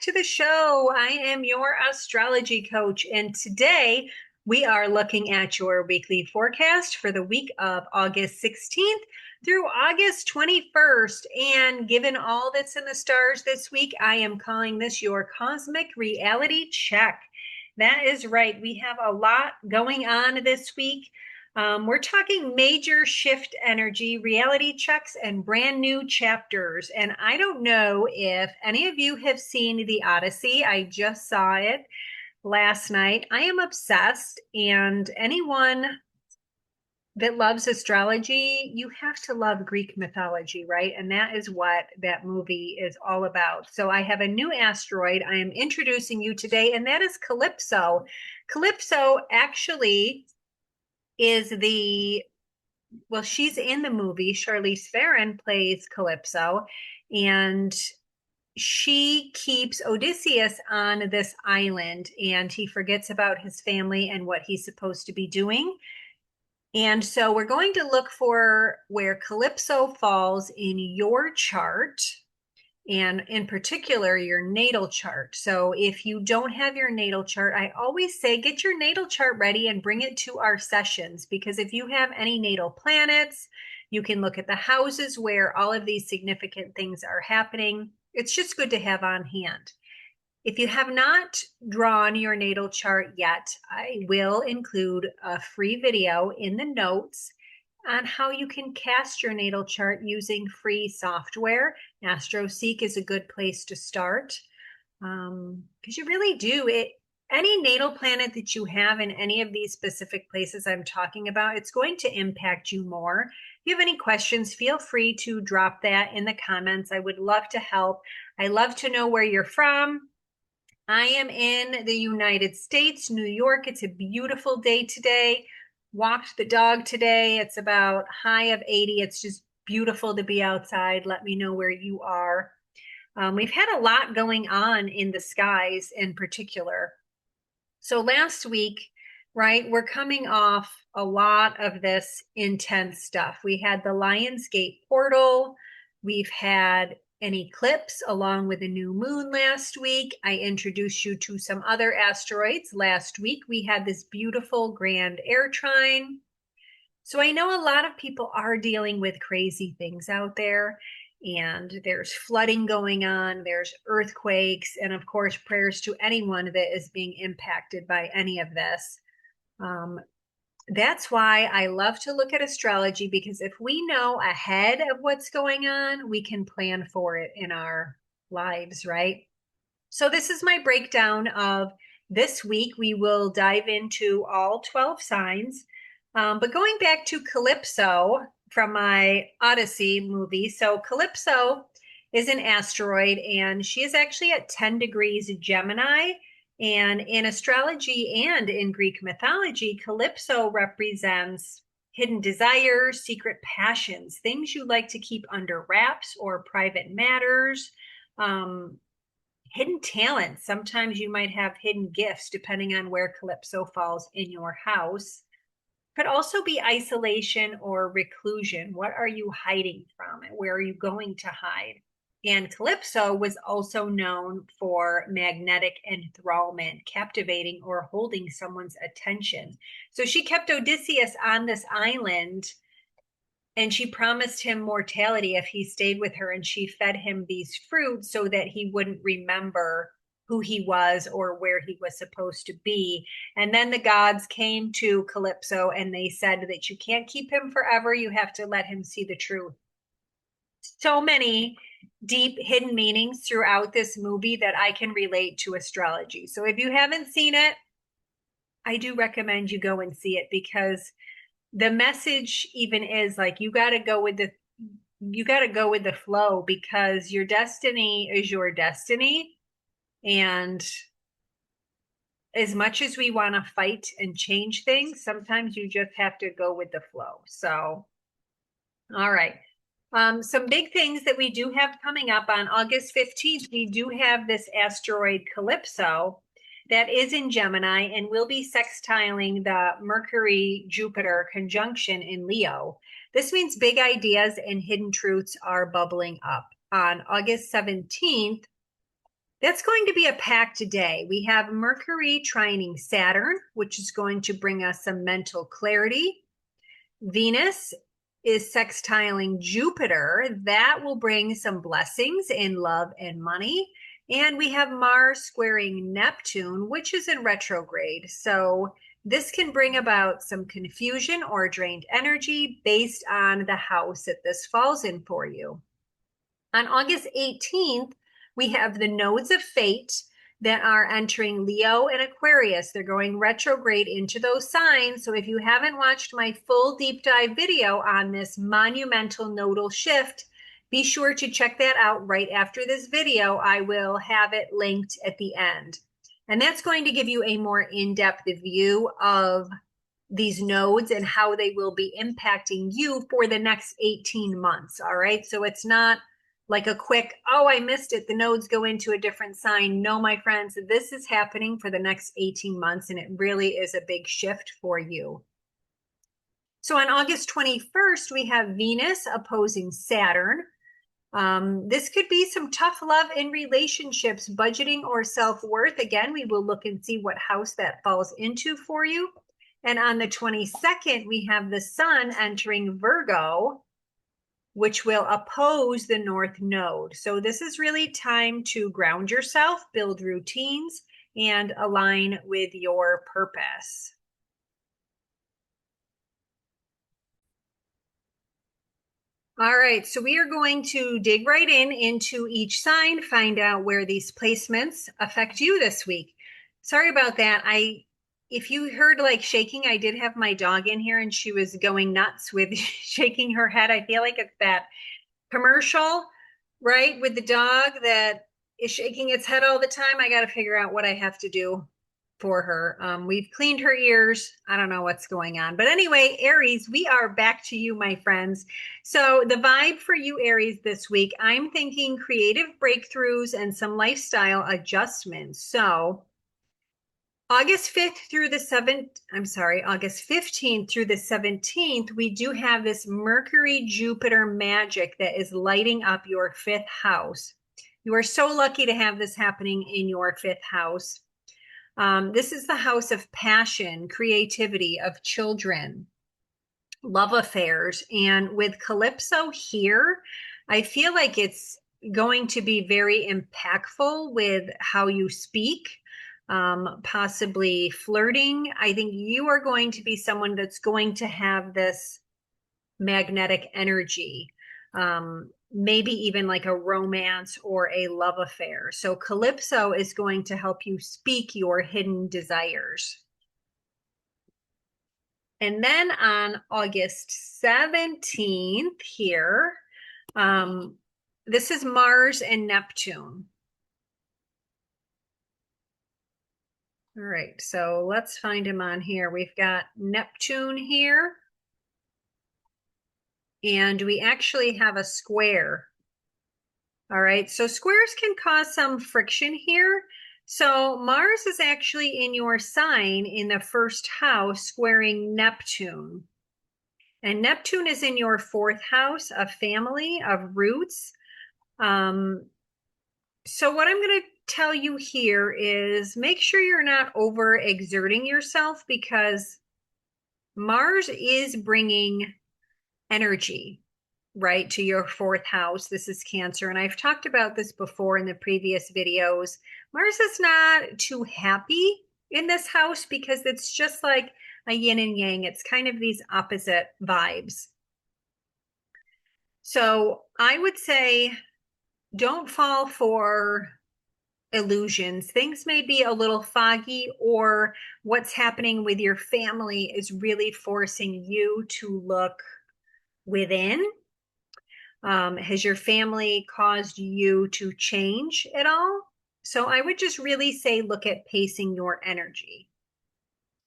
to the show. I am your astrology coach, and today we are looking at your weekly forecast for the week of August 16th through August 21st. And given all that's in the stars this week, I am calling this your cosmic reality check. That is right. We have a lot going on this week. We're talking major shift energy, reality checks, and brand new chapters. And I don't know if any of you have seen the Odyssey. I just saw it last night. I am obsessed, and anyone that loves astrology, you have to love Greek mythology, right? And that is what that movie is all about. So I have a new asteroid I am introducing you today, and that is Kalypso. Kalypso actually is she's in the movie. Charlize Theron plays Kalypso, and she keeps Odysseus on this island, and he forgets about his family and what he's supposed to be doing. And so we're going to look for where Kalypso falls in your chart, and in particular your natal chart. So if you don't have your natal chart, I always say get your natal chart ready and bring it to our sessions, because if you have any natal planets, you can look at the houses where all of these significant things are happening. It's just good to have on hand. If you have not drawn your natal chart yet, I will include a free video in the notes on how you can cast your natal chart using free software. AstroSeek is a good place to start, because you really do it. Any natal planet that you have in any of these specific places I'm talking about, it's going to impact you more. If you have any questions, feel free to drop that in the comments. I would love to help. I love to know where you're from. I am in the United States, New York. It's a beautiful day today. Walked the dog today. It's about high of 80. It's just beautiful to be outside. Let me know where you are. We've had a lot going on in the skies in particular. So last week, right, we're coming off a lot of this intense stuff. We had the Lionsgate portal. We've had an eclipse along with a new moon last week. I introduced you to some other asteroids. Last week, we had this beautiful grand air trine. So I know a lot of people are dealing with crazy things out there, and there's flooding going on, there's earthquakes, and of course, prayers to anyone that is being impacted by any of this. That's why I love to look at astrology, because if we know ahead of what's going on, we can plan for it in our lives, right? So this is my breakdown of this week. We will dive into all 12 signs. But going back to Kalypso from my Odyssey movie. So Kalypso is an asteroid, and she is actually at 10 degrees Gemini. And in astrology and in Greek mythology, Kalypso represents hidden desires, secret passions, things you like to keep under wraps or private matters, hidden talents. Sometimes you might have hidden gifts depending on where Kalypso falls in your house. Could also be isolation or reclusion. What are you hiding from? Where are you going to hide? And Kalypso was also known for magnetic enthrallment, captivating or holding someone's attention. So she kept Odysseus on this island, and she promised him mortality if he stayed with her, and she fed him these fruits so that he wouldn't remember who he was or where he was supposed to be. And then the gods came to Kalypso and they said that you can't keep him forever. You have to let him see the truth. So many deep hidden meanings throughout this movie that I can relate to astrology. So if you haven't seen it, I do recommend you go and see it, because the message even is like, you got to go with the flow, because your destiny is your destiny. And as much as we want to fight and change things, sometimes you just have to go with the flow. So, all right. Some big things that we do have coming up on August 15th. We do have this asteroid Kalypso that is in Gemini and will be sextiling the Mercury Jupiter conjunction in Leo. This means big ideas and hidden truths are bubbling up. On August 17th, That's going to be a packed day. We have Mercury trining Saturn, which is going to bring us some mental clarity. Venus is sextiling Jupiter. That will bring some blessings in love and money. And we have Mars squaring Neptune, which is in retrograde. So this can bring about some confusion or drained energy based on the house that this falls in for you. On August 18th, we have the nodes of fate that are entering Leo and Aquarius. They're going retrograde into those signs. So if you haven't watched my full deep dive video on this monumental nodal shift, be sure to check that out right after this video. I will have it linked at the end. And that's going to give you a more in-depth view of these nodes and how they will be impacting you for the next 18 months. All right. So it's not like a quick, oh, I missed it, the nodes go into a different sign. No, my friends, this is happening for the next 18 months, and it really is a big shift for you. So on August 21st, we have Venus opposing Saturn. This could be some tough love in relationships, budgeting or self-worth. Again, we will look and see what house that falls into for you. And on the 22nd, we have the Sun entering Virgo, which will oppose the North Node. So this is really time to ground yourself, build routines, and align with your purpose. All right, so we are going to dig right into each sign, find out where these placements affect you this week. Sorry about that. If you heard like shaking, I did have my dog in here and she was going nuts with shaking her head. I feel like it's that commercial, right, with the dog that is shaking its head all the time. I got to figure out what I have to do for her. We've cleaned her ears. I don't know what's going on. But anyway, Aries, we are back to you, my friends. So the vibe for you, Aries, this week, I'm thinking creative breakthroughs and some lifestyle adjustments. So August 15th through the 17th, we do have this Mercury Jupiter magic that is lighting up your 5th house. You are so lucky to have this happening in your 5th house. This is the house of passion, creativity, of children, love affairs. And with Kalypso here, I feel like it's going to be very impactful with how you speak. Possibly flirting. I think you are going to be someone that's going to have this magnetic energy, maybe even like a romance or a love affair. So Kalypso is going to help you speak your hidden desires. And then on August 17th here, this is Mars and Neptune. All right, so let's find him on here. We've got Neptune here. And we actually have a square. All right, so squares can cause some friction here. So Mars is actually in your sign in the 1st house, squaring Neptune. And Neptune is in your 4th house of family, of roots. So what I'm going to tell you here is make sure you're not overexerting yourself, because Mars is bringing energy, right, to your 4th house. This is Cancer. And I've talked about this before in the previous videos. Mars is not too happy in this house because it's just like a yin and yang. It's kind of these opposite vibes. So I would say don't fall for illusions. Things may be a little foggy, or what's happening with your family is really forcing you to look within. Has your family caused you to change at all? So I would just really say look at pacing your energy.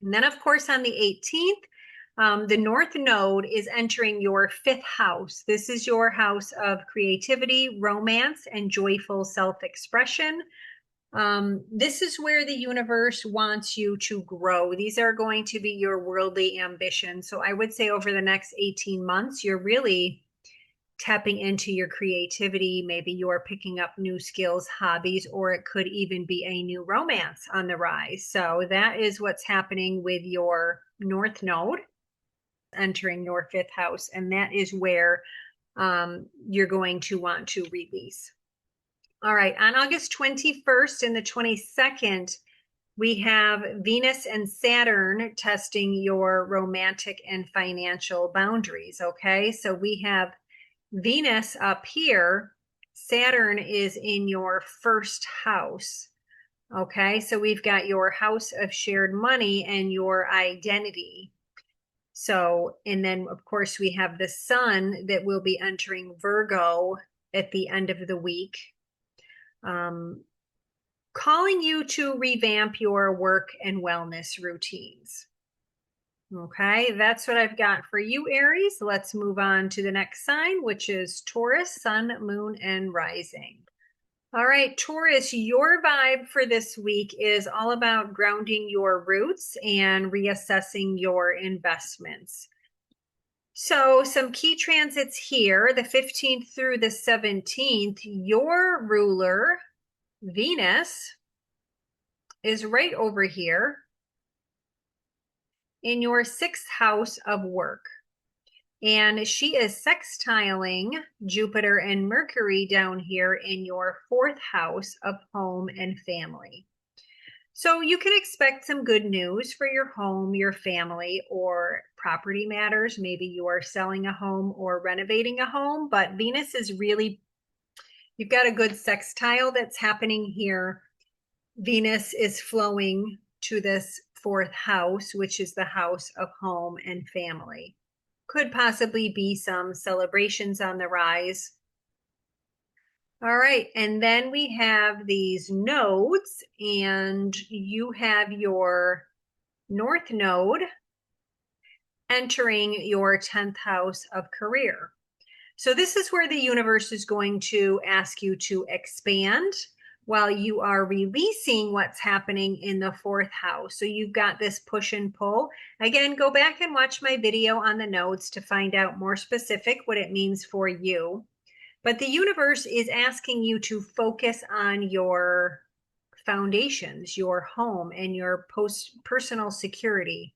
And then, of course, on the 18th, the North Node is entering your 5th house. This is your house of creativity, romance, and joyful self-expression. This is where the universe wants you to grow. These are going to be your worldly ambitions. So I would say over the next 18 months, you're really tapping into your creativity. Maybe you're picking up new skills, hobbies, or it could even be a new romance on the rise. So that is what's happening with your North Node entering your fifth house. And that is where you're going to want to release. All right, on August 21st and the 22nd, we have Venus and Saturn testing your romantic and financial boundaries, okay? So we have Venus up here. Saturn is in your first house, okay? So we've got your house of shared money and your identity. So, and then of course we have the sun that will be entering Virgo at the end of the week, calling you to revamp your work and wellness routines. Okay, that's what I've got for you, Aries. Let's move on to the next sign, which is Taurus, sun, moon, and rising. All right, Taurus, your vibe for this week is all about grounding your roots and reassessing your investments. So some key transits here, the 15th through the 17th, your ruler, Venus, is right over here in your sixth house of work. And she is sextiling Jupiter and Mercury down here in your fourth house of home and family. So you can expect some good news for your home, your family, or property matters. Maybe you are selling a home or renovating a home, but Venus is really, you've got a good sextile that's happening here. Venus is flowing to this fourth house, which is the house of home and family. Could possibly be some celebrations on the rise. All right, and then we have these nodes, and you have your North Node entering your 10th house of career. So this is where the universe is going to ask you to expand while you are releasing what's happening in the fourth house. So you've got this push and pull. Again, go back and watch my video on the nodes to find out more specific what it means for you. But the universe is asking you to focus on your foundations, your home, and your personal security.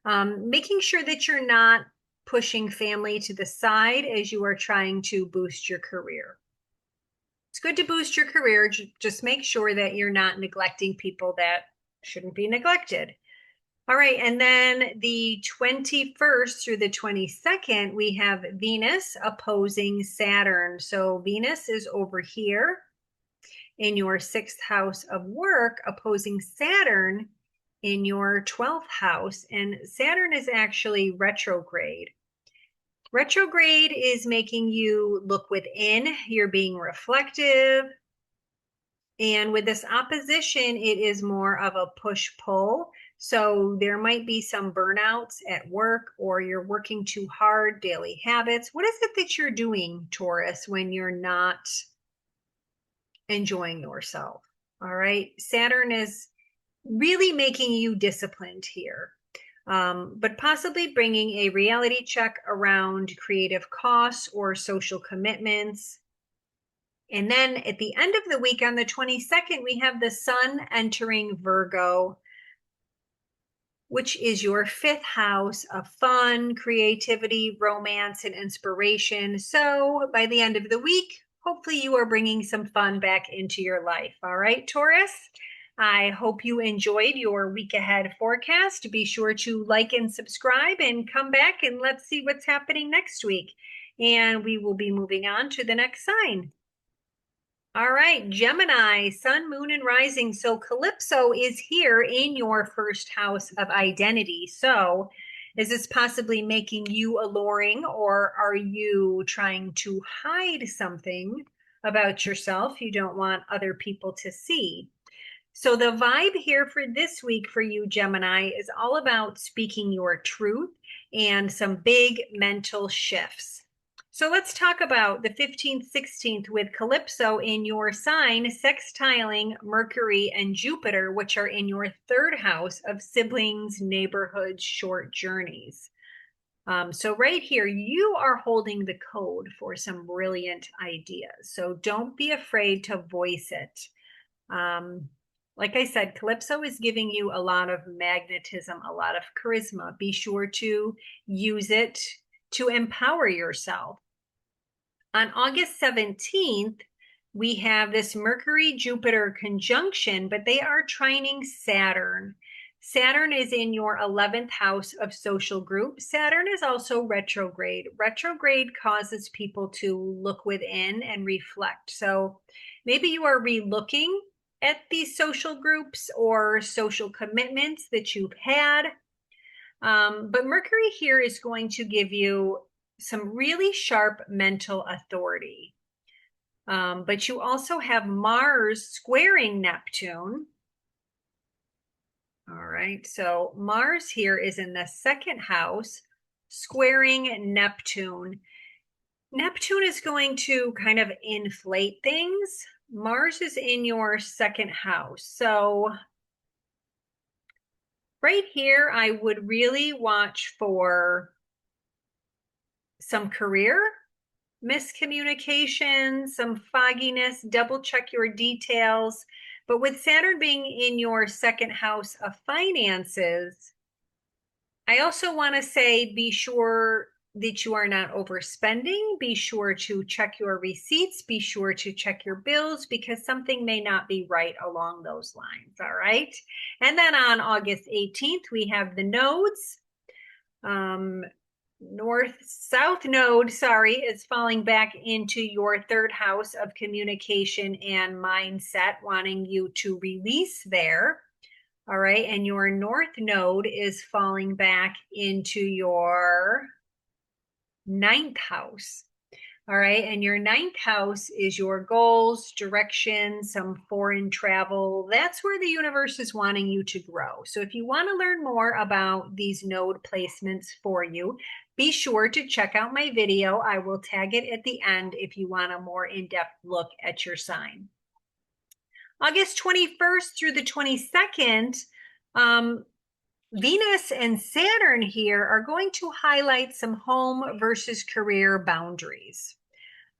Making sure that you're not pushing family to the side as you are trying to boost your career. It's good to boost your career. Just make sure that you're not neglecting people that shouldn't be neglected. All right, and then the 21st through the 22nd, we have Venus opposing Saturn. So Venus is over here in your sixth house of work, opposing Saturn in your 12th house. And Saturn is actually retrograde. Retrograde is making you look within. You're being reflective. And with this opposition, it is more of a push-pull. So there might be some burnouts at work, or you're working too hard, daily habits. What is it that you're doing, Taurus, when you're not enjoying yourself? All right. Saturn is really making you disciplined here. But possibly bringing a reality check around creative costs or social commitments. And then at the end of the week on the 22nd, we have the sun entering Virgo, which is your fifth house of fun, creativity, romance, and inspiration. So by the end of the week, hopefully you are bringing some fun back into your life. All right, Taurus? I hope you enjoyed your week ahead forecast. Be sure to like and subscribe and come back and let's see what's happening next week. And we will be moving on to the next sign. All right, Gemini, sun, moon, and rising. So Calypso is here in your first house of identity. So is this possibly making you alluring, or are you trying to hide something about yourself you don't want other people to see? So the vibe here for this week for you, Gemini, is all about speaking your truth and some big mental shifts. So let's talk about the 15th, 16th with Calypso in your sign, sextiling Mercury and Jupiter, which are in your third house of siblings, neighborhoods, short journeys. So right here, you are holding the code for some brilliant ideas. So don't be afraid to voice it. Like I said, Kalypso is giving you a lot of magnetism, a lot of charisma. Be sure to use it to empower yourself. On August 17th, we have this Mercury Jupiter conjunction, but they are trining Saturn. Saturn is in your 11th house of social group. Saturn is also retrograde. Retrograde causes people to look within and reflect. So maybe you are relooking at these social groups or social commitments that you've had. But Mercury here is going to give you some really sharp mental authority. But you also have Mars squaring Neptune. All right, so Mars here is in the second house, squaring Neptune. Neptune is going to kind of inflate things. Mars is in your second house. So right here, I would really watch for some career miscommunication, some fogginess, double check your details. But with Saturn being in your second house of finances, I also want to say be sure that you are not overspending. Be sure to check your receipts. Be sure to check your bills because something may not be right along those lines. All right. And then on August 18th, we have the nodes. South node, is falling back into your third house of communication and mindset, wanting you to release there. All right. And your north node is falling back into your ninth house. All right. And your ninth house is your goals, direction, some foreign travel. That's where the universe is wanting you to grow. So if you want to learn more about these node placements for you, be sure to check out my video. I will tag it at the end if you want a more in-depth look at your sign. August 21st through the 22nd, Venus and Saturn here are going to highlight some home versus career boundaries.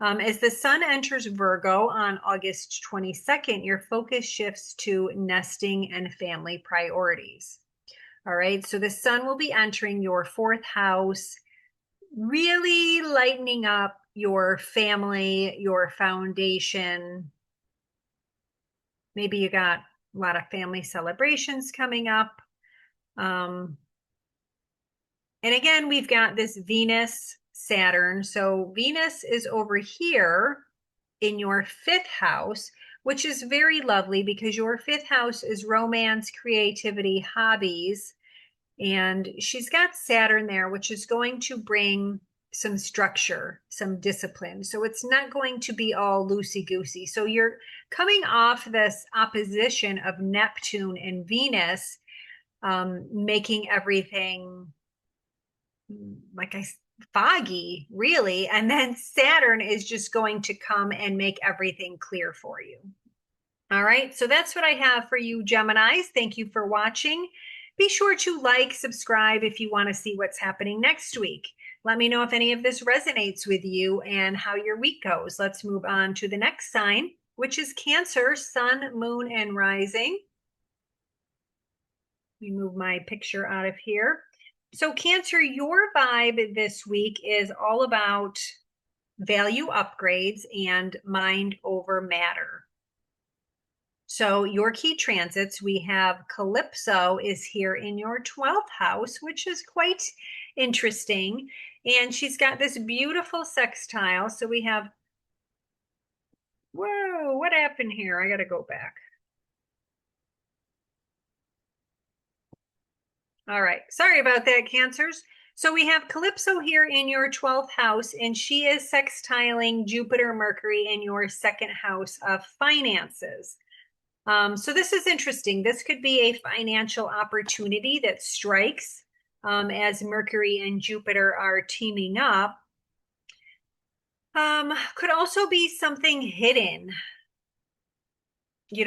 As the sun enters Virgo on August 22nd, your focus shifts to nesting and family priorities. All right, so the sun will be entering your fourth house, really lightening up your family, your foundation. Maybe you got a lot of family celebrations coming up. And again, we've got this Venus Saturn. So Venus is over here in your fifth house, which is very lovely because your fifth house is romance, creativity, hobbies. And she's got Saturn there, which is going to bring some structure, some discipline. So it's not going to be all loosey-goosey. So you're coming off this opposition of Neptune and Venus, making everything foggy, really. And then Saturn is just going to come and make everything clear for you. All right, so that's what I have for you, Geminis. Thank you for watching. Be sure to like, subscribe if you want to see what's happening next week. Let me know if any of this resonates with you and how your week goes. Let's move on to the next sign, which is Cancer, Sun, Moon, and Rising. Let me move my picture out of here. So Cancer, your vibe this week is all about value upgrades and mind over matter. So your key transits, we have Kalypso is here in your 12th house, which is quite interesting. And she's got this beautiful sextile. So we have, whoa, what happened here? I got to go back. All right, sorry about that, Cancers. So we have Kalypso here in your 12th house, and she is sextiling Jupiter, Mercury in your second house of finances. So this is interesting. This could be a financial opportunity that strikes as Mercury and Jupiter are teaming up. Could also be something hidden,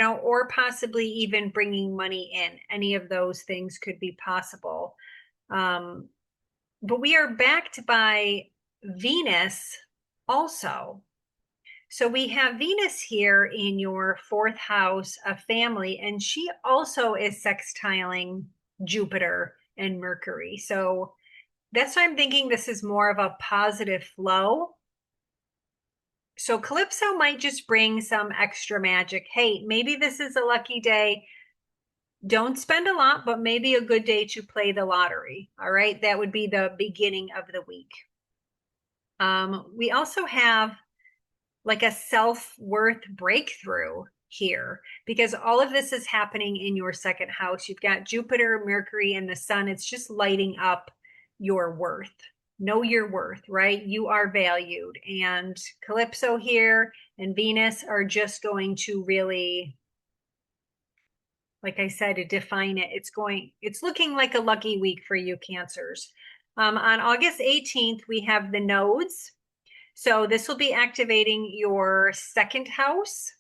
or possibly even bringing money in. Any of those things could be possible. but we are backed by Venus also. So we have Venus here in your fourth house of family, and she also is sextiling Jupiter and Mercury. So that's why I'm thinking this is more of a positive flow. So Calypso might just bring some extra magic. Hey, maybe this is a lucky day. Don't spend a lot, but maybe a good day to play the lottery. All right. That would be the beginning of the week. We also have like a self-worth breakthrough here because all of this is happening in your second house. You've got Jupiter, Mercury, and the sun. It's just lighting up your worth. Know your worth, right? You are valued. And Calypso here and Venus are just going to really, like I said, to define it. It's looking like a lucky week for you, Cancers. On August 18th, we have the nodes. So this will be activating your second house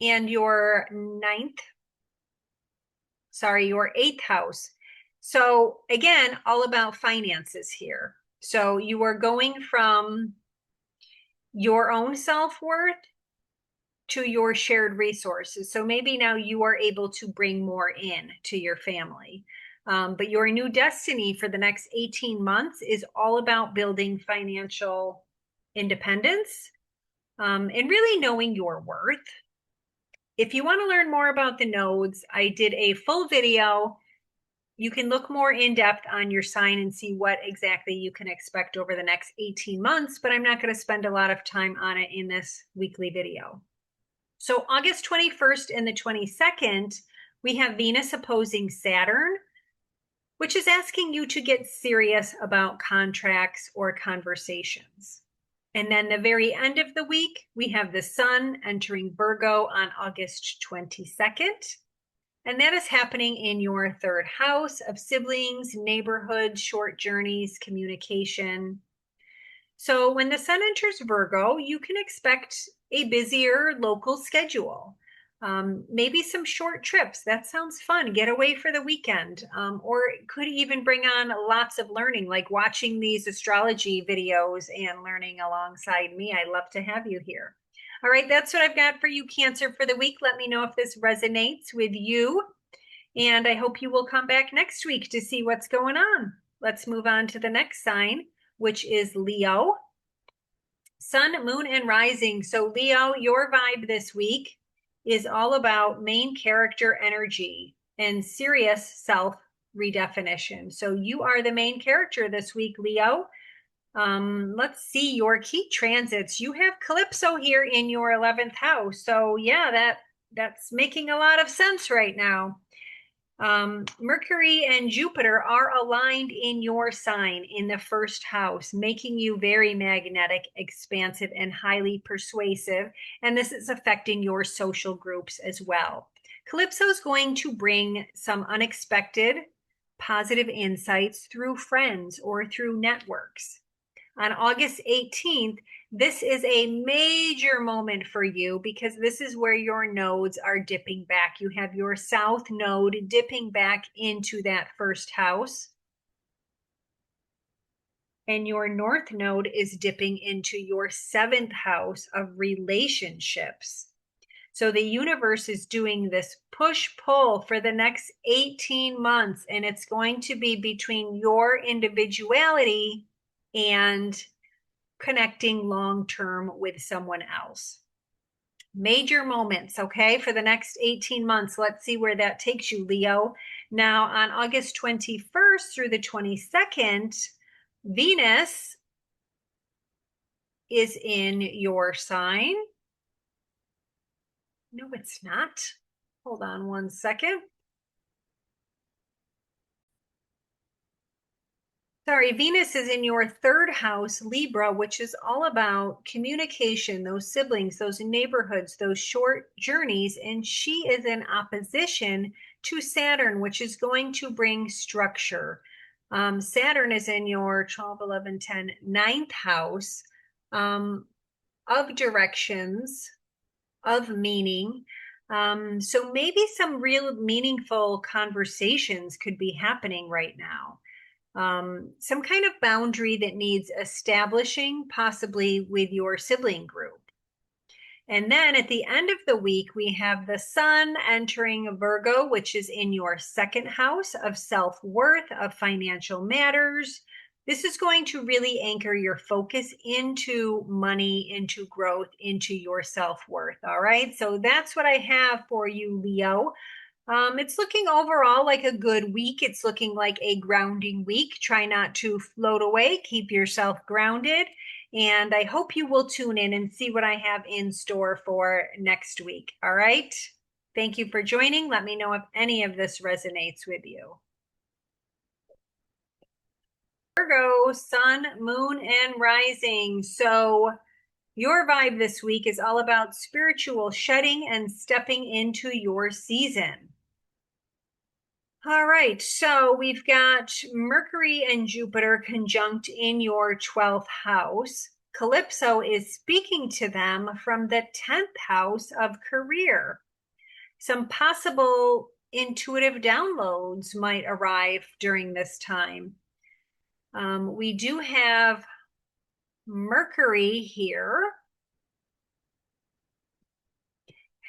and your your eighth house. So again, all about finances here. So you are going from your own self-worth to your shared resources. So maybe now you are able to bring more in to your family. But your new destiny for the next 18 months is all about building financial independence and really knowing your worth. If you want to learn more about the nodes, I did a full video. You can look more in depth on your sign and see what exactly you can expect over the next 18 months, but I'm not going to spend a lot of time on it in this weekly video. So August 21st and the 22nd, we have Venus opposing Saturn, which is asking you to get serious about contracts or conversations. And then the very end of the week, we have the sun entering Virgo on August 22nd. And that is happening in your third house of siblings, neighborhood, short journeys, communication. So when the sun enters Virgo, you can expect a busier local schedule. Maybe some short trips. That sounds fun. Get away for the weekend. Or it could even bring on lots of learning, like watching these astrology videos and learning alongside me. I love to have you here. All right, that's what I've got for you, Cancer, for the week. Let me know if this resonates with you. And I hope you will come back next week to see what's going on. Let's move on to the next sign, which is Leo. Sun, moon, and rising. So Leo, your vibe this week is all about main character energy and serious self redefinition. So you are the main character this week, Leo. Let's see your key transits. You have Calypso here in your 11th house. So yeah, that's making a lot of sense right now. Mercury and Jupiter are aligned in your sign in the first house, making you very magnetic, expansive, and highly persuasive. And this is affecting your social groups as well. Calypso is going to bring some unexpected positive insights through friends or through networks. On August 18th, this is a major moment for you because this is where your nodes are dipping back. You have your south node dipping back into that first house. And your north node is dipping into your seventh house of relationships. So the universe is doing this push-pull for the next 18 months, and it's going to be between your individuality and connecting long-term with someone else. Major moments, okay, for the next 18 months. Let's see where that takes you, Leo. Now, on August 21st through the 22nd, Venus is in your sign. No, it's not. Hold on one second. Sorry, Venus is in your third house, Libra, which is all about communication, those siblings, those neighborhoods, those short journeys. And she is in opposition to Saturn, which is going to bring structure. Saturn is in your 12, 11, 10, 9th house of directions, of meaning. So maybe some real meaningful conversations could be happening right now. some kind of boundary that needs establishing, possibly with your sibling group. And then at the end of the week, we have the sun entering Virgo, which is in your second house of self-worth, of financial matters. This is going to really anchor your focus into money, into growth, into your self-worth. All right. So that's what I have for you, Leo. It's looking overall like a good week. It's looking like a grounding week. Try not to float away. Keep yourself grounded. And I hope you will tune in and see what I have in store for next week. All right. Thank you for joining. Let me know if any of this resonates with you. Virgo, sun, moon, and rising. So your vibe this week is all about spiritual shedding and stepping into your season. All right, so we've got Mercury and Jupiter conjunct in your 12th house. Kalypso is speaking to them from the 10th house of career. Some possible intuitive downloads might arrive during this time. We do have Mercury here.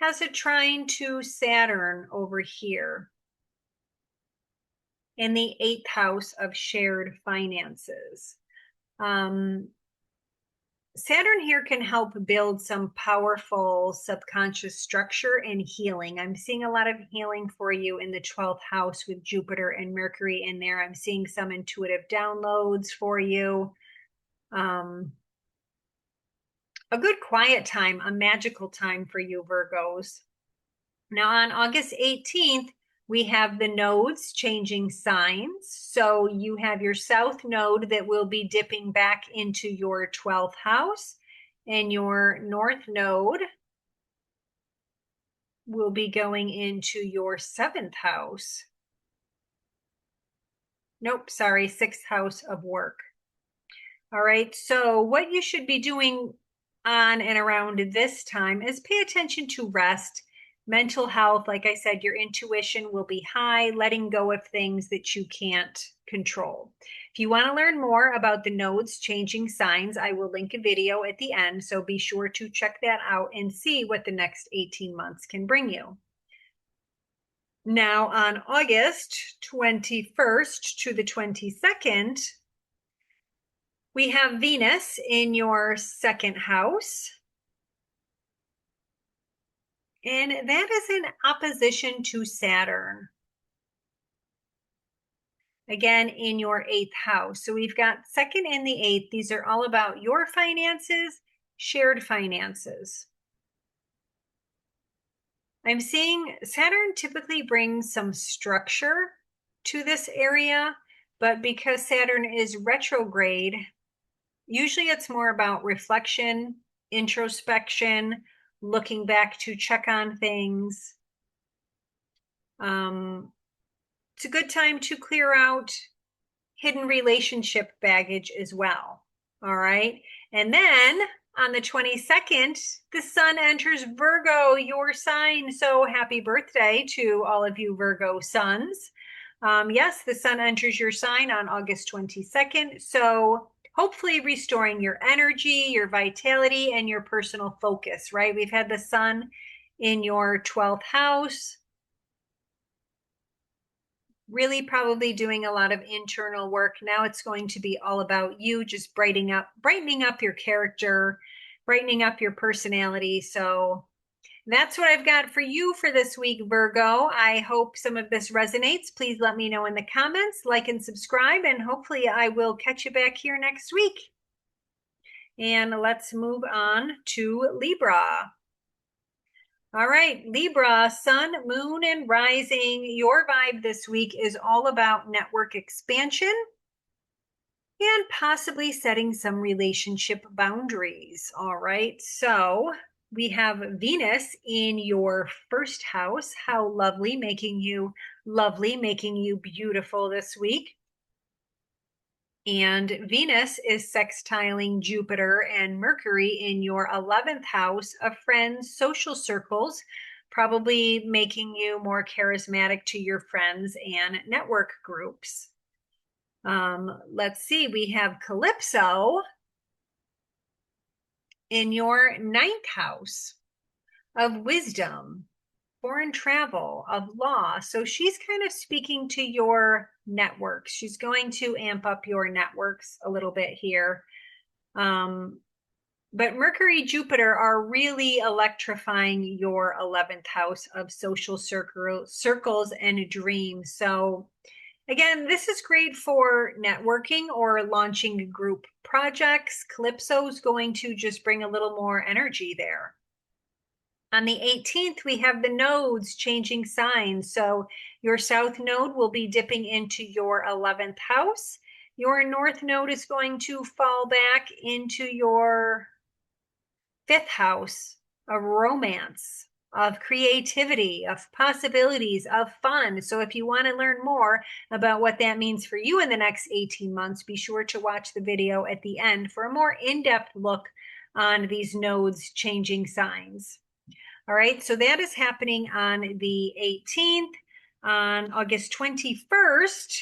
Has a trine to Saturn over here in the 8th house of shared finances. Saturn here can help build some powerful subconscious structure and healing. I'm seeing a lot of healing for you in the 12th house with Jupiter and Mercury in there. I'm seeing some intuitive downloads for you. A good quiet time, a magical time for you, Virgos. Now on August 18th, we have the nodes changing signs. So you have your south node that will be dipping back into your 12th house, and your north node will be going into your 7th house. Nope, sorry, 6th house of work. All right, so what you should be doing on and around this time is pay attention to rest. Mental health, like I said, your intuition will be high, letting go of things that you can't control. If you want to learn more about the nodes changing signs, I will link a video at the end, so be sure to check that out and see what the next 18 months can bring you. Now on August 21st to the 22nd, we have Venus in your second house. And that is in opposition to Saturn. Again, in your 8th house. So we've got 2nd and the 8th. These are all about your finances, shared finances. I'm seeing Saturn typically brings some structure to this area, but because Saturn is retrograde, usually it's more about reflection, introspection, looking back to check on things. It's a good time to clear out hidden relationship baggage as well. All right. And then on the 22nd, the sun enters Virgo, your sign. So happy birthday to all of you Virgo suns. Yes, the sun enters your sign on August 22nd. So hopefully restoring your energy, your vitality, and your personal focus, right? We've had the sun in your 12th house, really probably doing a lot of internal work. Now it's going to be all about you just brightening up your character, brightening up your personality. So that's what I've got for you for this week, Virgo. I hope some of this resonates. Please let me know in the comments, like and subscribe, and hopefully I will catch you back here next week. And let's move on to Libra. All right, Libra, sun, moon, and rising. Your vibe this week is all about network expansion and possibly setting some relationship boundaries. All right, so we have Venus in your first house. How lovely, making you beautiful this week. And Venus is sextiling Jupiter and Mercury in your 11th house of friends, social circles, probably making you more charismatic to your friends and network groups. Let's see, we have Kalypso in your ninth house of wisdom, foreign travel, of law. So she's kind of speaking to your networks. She's going to amp up your networks a little bit here. But Mercury, Jupiter are really electrifying your 11th house of social circles and dreams. So again, this is great for networking or launching group projects. Calypso is going to just bring a little more energy there. On the 18th, we have the nodes changing signs. So your south node will be dipping into your 11th house. Your north node is going to fall back into your 5th house of romance, of creativity, of possibilities, of fun. So if you want to learn more about what that means for you in the next 18 months, be sure to watch the video at the end for a more in-depth look on these nodes changing signs. All right, so that is happening on the 18th. On August 21st,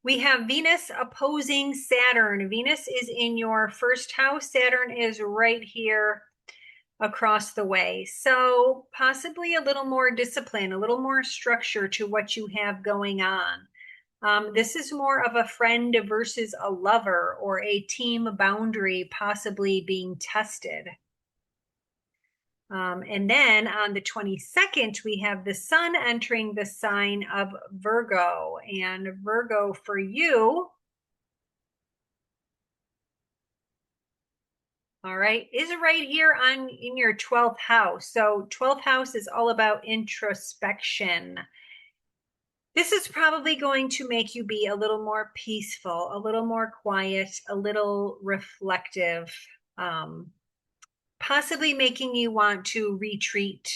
we have Venus opposing Saturn. Venus is in your first house. Saturn is right here across the way. So possibly a little more discipline, a little more structure to what you have going on. This is more of a friend versus a lover or a team boundary possibly being tested. And then on the 22nd, we have the sun entering the sign of Virgo. And Virgo for you, all right, is right here in your 12th house. So 12th house is all about introspection. This is probably going to make you be a little more peaceful, a little more quiet, a little reflective, possibly making you want to retreat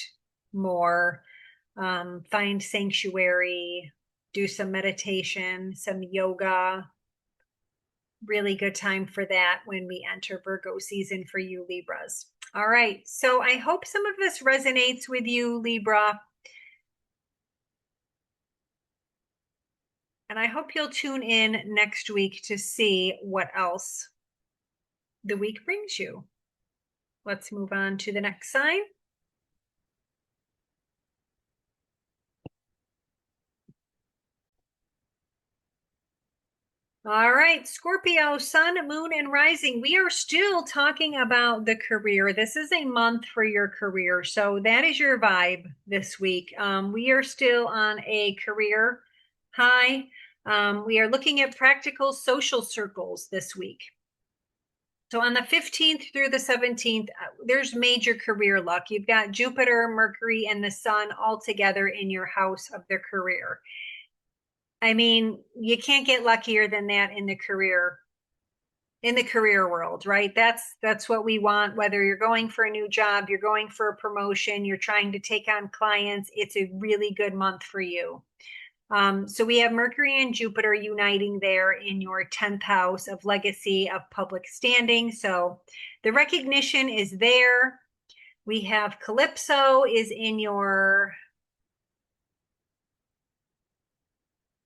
more, find sanctuary, do some meditation, some yoga. Really good time for that when we enter Virgo season for you Libras. All right, so I hope some of this resonates with you, Libra. And I hope you'll tune in next week to see what else the week brings you. Let's move on to the next sign. All right, Scorpio, sun, moon, and rising. We are still talking about the career. This is a month for your career. So that is your vibe this week. We are still on a career high. We are looking at practical social circles this week. So on the 15th through the 17th, there's major career luck. You've got Jupiter, Mercury, and the sun all together in your house of their career. I mean, you can't get luckier than that in the career world, right? That's what we want, whether you're going for a new job, you're going for a promotion, you're trying to take on clients. It's a really good month for you. So we have Mercury and Jupiter uniting there in your 10th house of legacy, of public standing. So the recognition is there. We have Kalypso is in your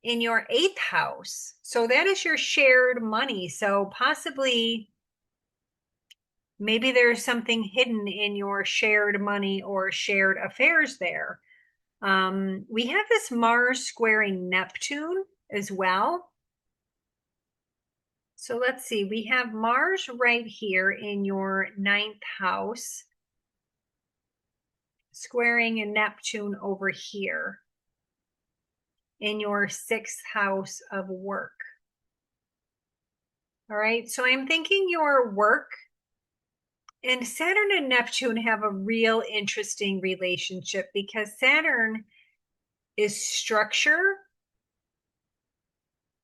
8th house. So that is your shared money. So possibly maybe there's something hidden in your shared money or shared affairs there. We have this Mars squaring Neptune as well. So let's see, we have Mars right here in your 9th house, squaring a Neptune over here in your 6th house of work. All right, so I'm thinking your work and Saturn and Neptune have a real interesting relationship because Saturn is structure,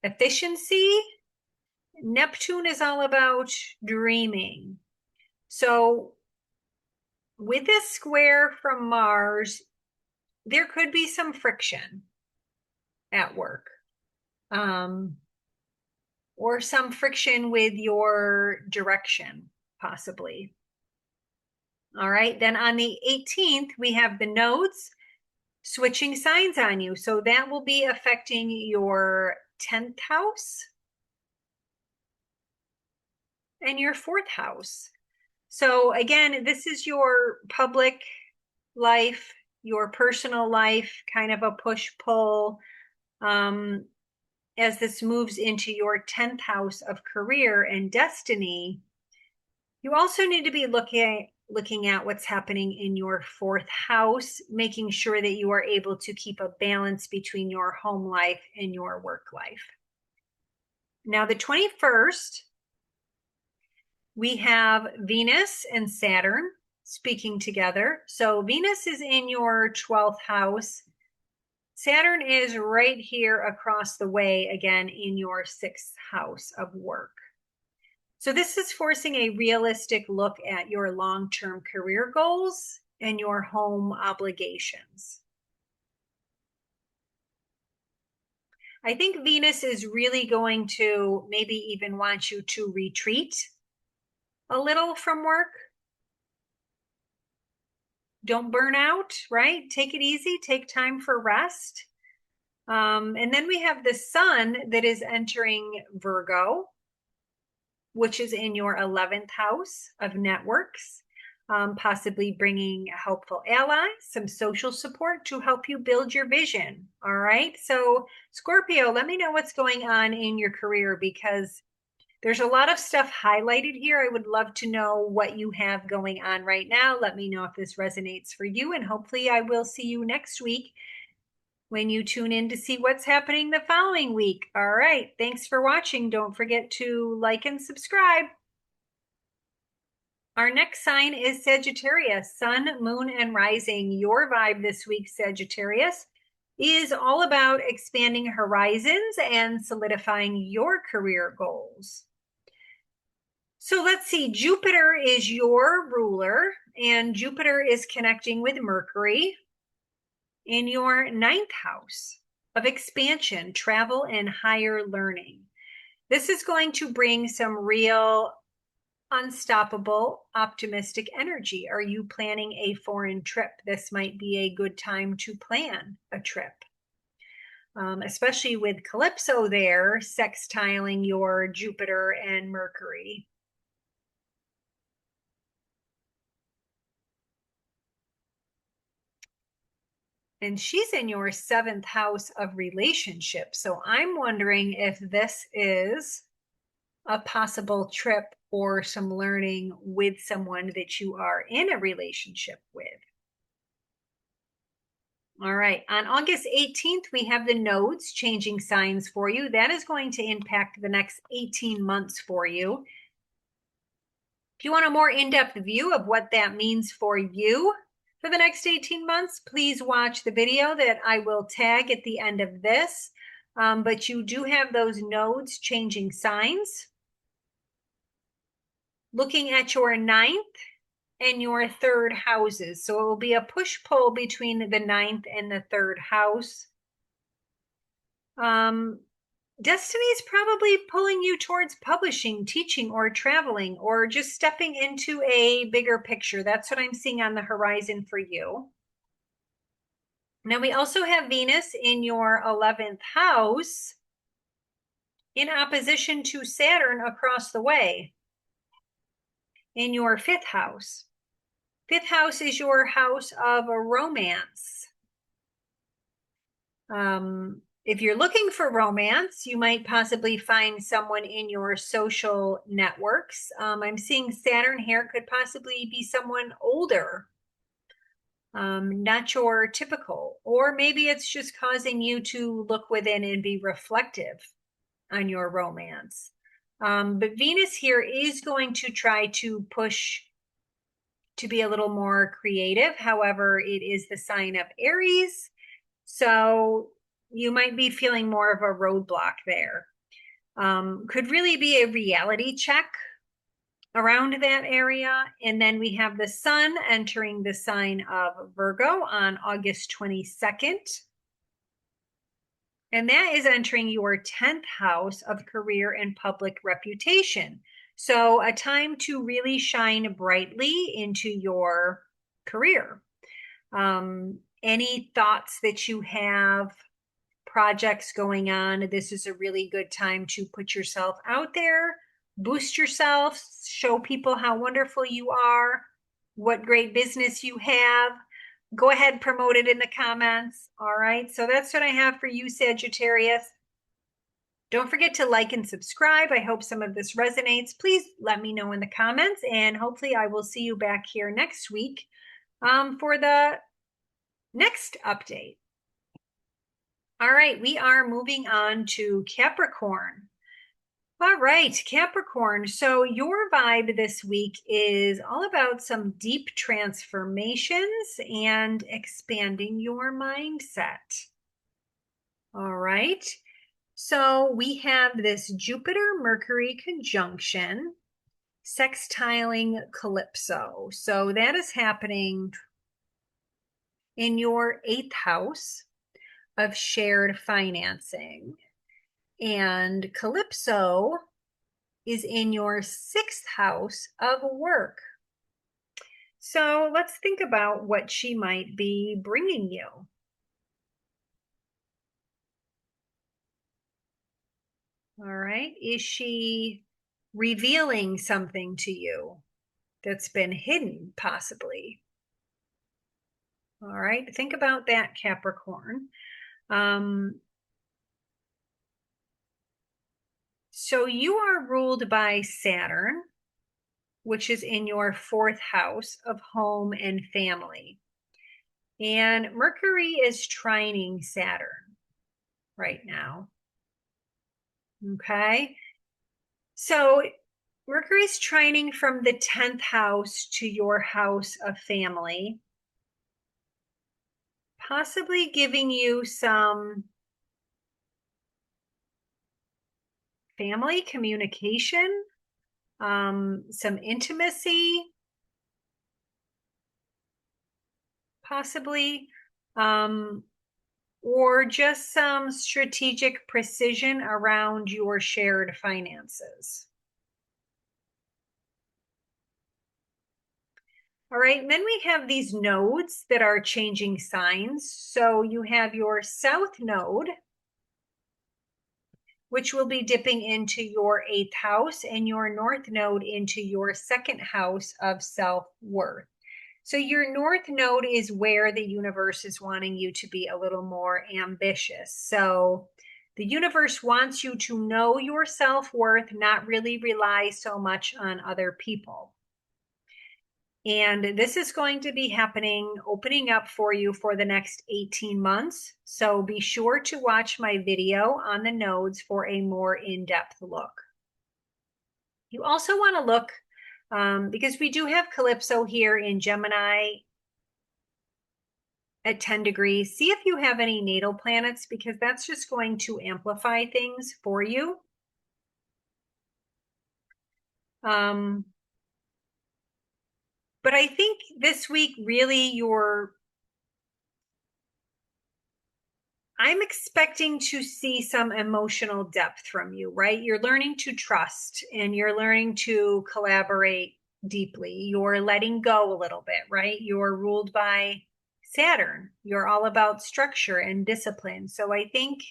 efficiency. Neptune is all about dreaming. So with this square from Mars, there could be some friction at work, or some friction with your direction, possibly. All right, then on the 18th, we have the nodes switching signs on you. So that will be affecting your 10th house and your 4th house. So again, this is your public life, your personal life, kind of a push-pull. As this moves into your 10th house of career and destiny, you also need to be looking at what's happening in your 4th house, making sure that you are able to keep a balance between your home life and your work life. Now, the 21st, we have Venus and Saturn speaking together. So Venus is in your 12th house. Saturn is right here across the way, again, in your 6th house of work. So this is forcing a realistic look at your long-term career goals and your home obligations. I think Venus is really going to maybe even want you to retreat a little from work. Don't burn out, right? Take it easy, take time for rest. And then we have the sun that is entering Virgo, which is in your 11th house of networks, possibly bringing a helpful ally, some social support to help you build your vision. All right. So Scorpio, let me know what's going on in your career, because there's a lot of stuff highlighted here. I would love to know what you have going on right now. Let me know if this resonates for you, and hopefully I will see you next week when you tune in to see what's happening the following week. All right. Thanks for watching. Don't forget to like and subscribe. Our next sign is Sagittarius, sun, moon, and rising. Your vibe this week, Sagittarius, is all about expanding horizons and solidifying your career goals. So let's see, Jupiter is your ruler, and Jupiter is connecting with Mercury in your 9th house of expansion, travel, and higher learning. This is going to bring some real unstoppable, optimistic energy. Are you planning a foreign trip? This might be a good time to plan a trip, especially with Kalypso there, sextiling your Jupiter and Mercury. And she's in your 7th house of relationships. So I'm wondering if this is a possible trip or some learning with someone that you are in a relationship with. All right, on August 18th, we have the nodes changing signs for you. That is going to impact the next 18 months for you. If you want a more in-depth view of what that means for you for the next 18 months, please watch the video that I will tag at the end of this. But you do have those nodes changing signs. Looking at your 9th and your 3rd houses. So it will be a push-pull between the 9th and the 3rd house. Destiny is probably pulling you towards publishing, teaching, or traveling, or just stepping into a bigger picture. That's what I'm seeing on the horizon for you. Now we also have Venus in your 11th house in opposition to Saturn across the way in your 5th house. 5th house is your house of a romance. If you're looking for romance, you might possibly find someone in your social networks. I'm seeing Saturn here could possibly be someone older, not your typical, or maybe it's just causing you to look within and be reflective on your romance. But Venus here is going to try to push to be a little more creative. However, it is the sign of Aries, so you might be feeling more of a roadblock there. Could really be a reality check around that area. And then we have the sun entering the sign of Virgo on August 22nd. And that is entering your 10th house of career and public reputation. So a time to really shine brightly into your career. Any thoughts that you have projects going on, this is a really good time to put yourself out there, boost yourself, show people how wonderful you are, what great business you have. Go ahead, promote it in the comments. All right, so that's what I have for you, Sagittarius. Don't forget to like and subscribe. I hope some of this resonates. Please let me know in the comments, and hopefully I will see you back here next week for the next update. All right, we are moving on to Capricorn. All right, Capricorn. So your vibe this week is all about some deep transformations and expanding your mindset. All right. So we have this Jupiter-Mercury conjunction sextiling Kalypso. So that is happening in your 8th house of shared financing. And Kalypso is in your 6th house of work. So let's think about what she might be bringing you. All right. Is she revealing something to you that's been hidden, possibly? All right. Think about that, Capricorn. So you are ruled by Saturn, which is in your 4th house of home and family. And Mercury is trining Saturn right now. Okay. So Mercury's trining from the 10th house to your house of family, possibly giving you some family communication, some intimacy, possibly, or just some strategic precision around your shared finances. All right, and then we have these nodes that are changing signs. So you have your south node, which will be dipping into your 8th house, and your north node into your 2nd house of self-worth. So your north node is where the universe is wanting you to be a little more ambitious. So the universe wants you to know your self-worth, not really rely so much on other people. And this is going to be happening, opening up for you for the next 18 months. So be sure to watch my video on the nodes for a more in-depth look. You also want to look, because we do have Kalypso here in Gemini at 10 degrees. See if you have any natal planets, because that's just going to amplify things for you. But I think this week, really, I'm expecting to see some emotional depth from you, right? You're learning to trust and you're learning to collaborate deeply. You're letting go a little bit, right? You're ruled by Saturn. You're all about structure and discipline. So I think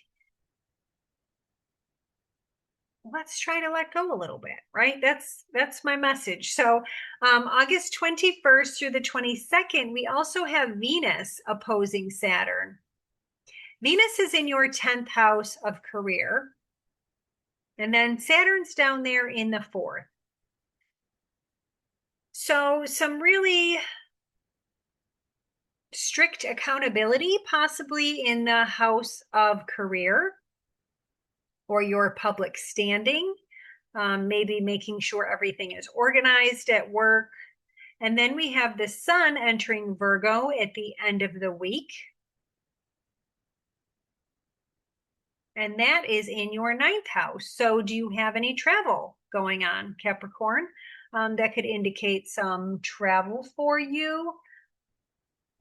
let's try to let go a little bit, right? That's my message. So August 21st through the 22nd, we also have Venus opposing Saturn. Venus is in your 10th house of career. And then Saturn's down there in the 4th. So some really strict accountability, possibly in the house of career or your public standing, maybe making sure everything is organized at work. And then we have the sun entering Virgo at the end of the week. And that is in your 9th house. So do you have any travel going on, Capricorn? That could indicate some travel for you.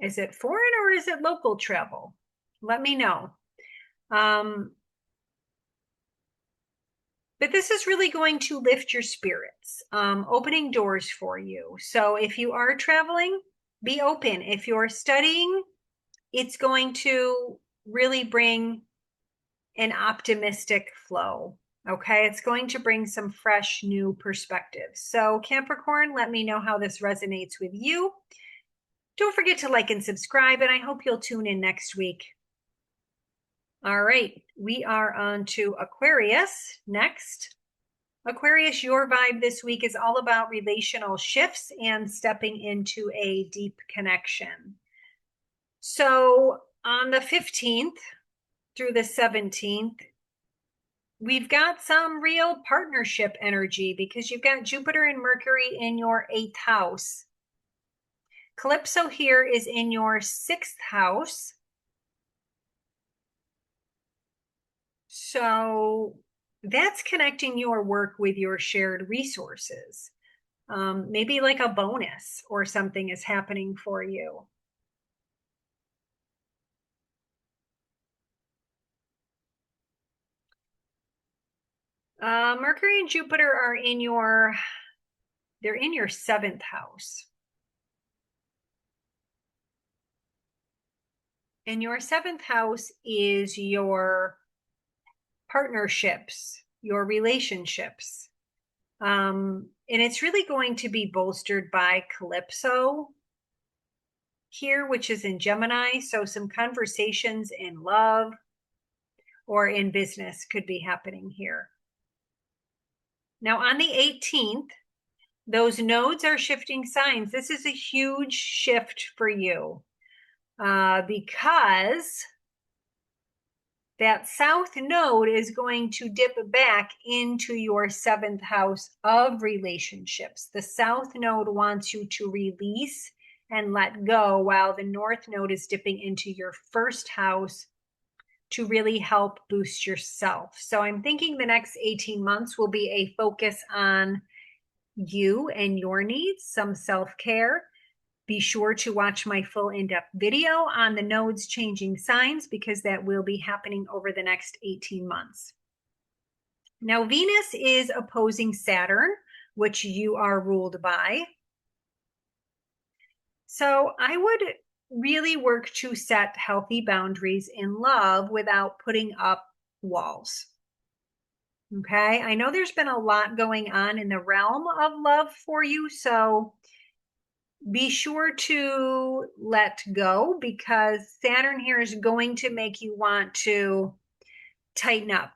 Is it foreign or is it local travel? Let me know. But this is really going to lift your spirits, opening doors for you. So if you are traveling, be open. If you're studying, it's going to really bring an optimistic flow. Okay, it's going to bring some fresh new perspectives. So Capricorn, let me know how this resonates with you. Don't forget to like and subscribe, and I hope you'll tune in next week. All right, we are on to Aquarius next. Aquarius, your vibe this week is all about relational shifts and stepping into a deep connection. So on the 15th through the 17th, we've got some real partnership energy because you've got Jupiter and Mercury in your 8th house. Kalypso here is in your 6th house. So that's connecting your work with your shared resources. Maybe like a bonus or something is happening for you. Mercury and Jupiter are they're in your 7th house. And your 7th house is your partnerships, your relationships. And it's really going to be bolstered by Kalypso here, which is in Gemini. So some conversations in love or in business could be happening here. Now on the 18th, those nodes are shifting signs. This is a huge shift for you because that south node is going to dip back into your 7th house of relationships. The south node wants you to release and let go, while the north node is dipping into your 1st house to really help boost yourself. So I'm thinking the next 18 months will be a focus on you and your needs, some self-care. Be sure to watch my full in-depth video on the nodes changing signs because that will be happening over the next 18 months. Now, Venus is opposing Saturn, which you are ruled by. So I would really work to set healthy boundaries in love without putting up walls. Okay, I know there's been a lot going on in the realm of love for you, so be sure to let go because Saturn here is going to make you want to tighten up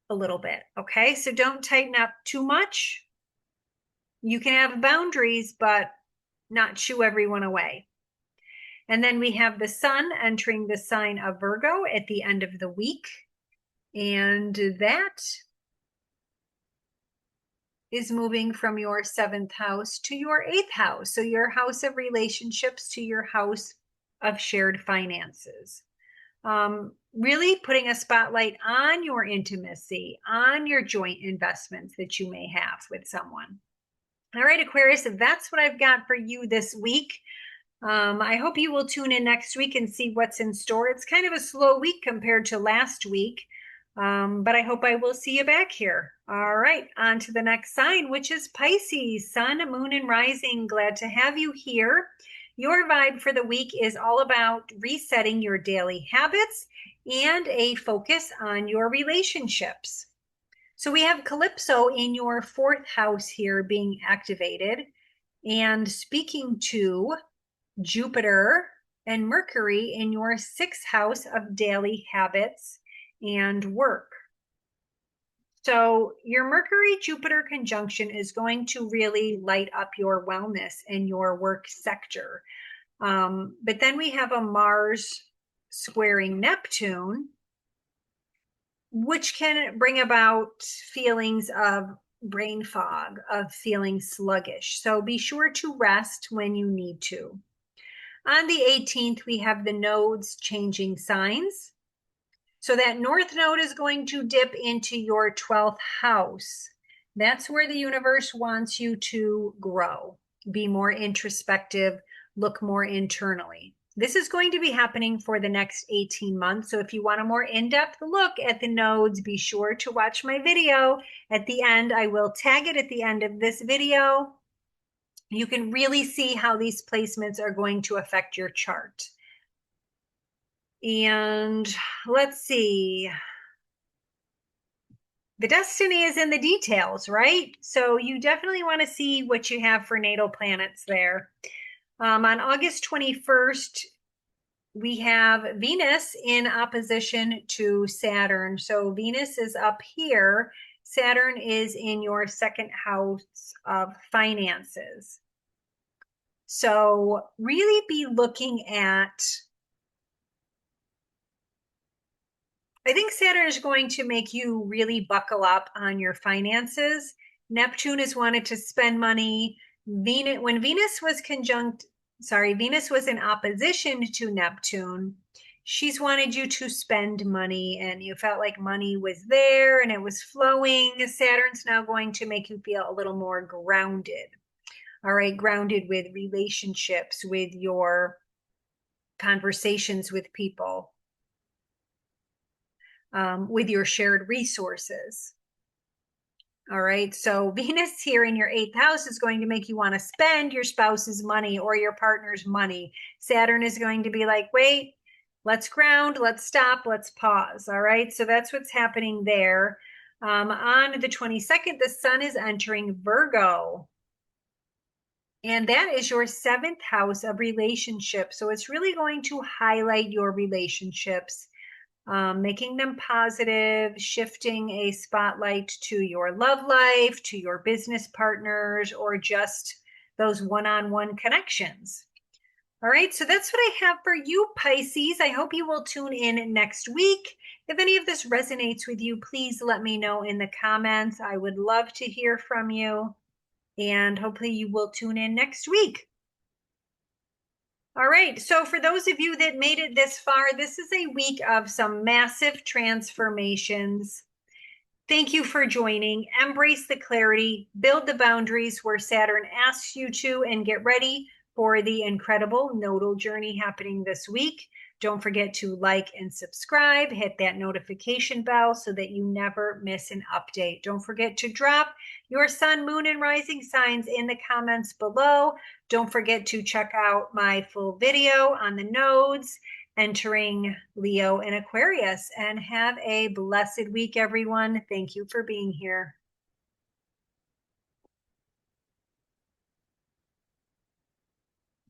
a little bit. Okay, so don't tighten up too much. You can have boundaries, but not shoo everyone away. And then we have the sun entering the sign of Virgo at the end of the week. And that is moving from your 7th house to your 8th house. So your house of relationships to your house of shared finances. Really putting a spotlight on your intimacy, on your joint investments that you may have with someone. All right, Aquarius, that's what I've got for you this week. I hope you will tune in next week and see what's in store. It's kind of a slow week compared to last week, but I hope I will see you back here. All right, on to the next sign, which is Pisces, Sun, Moon, and Rising. Glad to have you here. Your vibe for the week is all about resetting your daily habits and a focus on your relationships. So we have Kalypso in your 4th house here being activated and speaking to Jupiter and Mercury in your 6th house of daily habits and work. So your Mercury-Jupiter conjunction is going to really light up your wellness and your work sector. But then we have a Mars squaring Neptune, which can bring about feelings of brain fog, of feeling sluggish. So be sure to rest when you need to. On the 18th, we have the nodes changing signs. So that north node is going to dip into your 12th house. That's where the universe wants you to grow, be more introspective, look more internally. This is going to be happening for the next 18 months. So if you want a more in-depth look at the nodes, be sure to watch my video at the end. I will tag it at the end of this video. You can really see how these placements are going to affect your chart. And let's see. the destiny is in the details, right? So you definitely want to see what you have for natal planets there. On August 21st, we have Venus in opposition to Saturn. So Venus is up here. Saturn is in your second house of finances. So really be looking at, I think Saturn is going to make you really buckle up on your finances. Neptune has wanted to spend money. When Venus was Venus was in opposition to Neptune, she's wanted you to spend money and you felt like money was there and it was flowing. Saturn's now going to make you feel a little more grounded. All right, grounded with relationships, with your conversations with people, with your shared resources. All right, so Venus here in your eighth house is going to make you want to spend your spouse's money or your partner's money. Saturn is going to be like, wait, let's ground, let's stop, let's pause. All right, so that's what's happening there. On the 22nd, the sun is entering Virgo. And that is your seventh house of relationships. So it's really going to highlight your relationships, making them positive, shifting a spotlight to your love life, to your business partners, or just those one-on-one connections. All right, so that's what I have for you, Pisces. I hope you will tune in next week. If any of this resonates with you, please let me know in the comments. I would love to hear from you. And hopefully you will tune in next week. All right, so for those of you that made it this far, this is a week of some massive transformations. Thank you for joining. Embrace the clarity, build the boundaries where Saturn asks you to, and get ready for the incredible nodal journey happening this week. Don't forget to like and subscribe, hit that notification bell so that you never miss an update. Don't forget to drop your sun, moon, and rising signs in the comments below. Don't forget to check out my full video on the nodes entering Leo and Aquarius, and have a blessed week, everyone. Thank you for being here.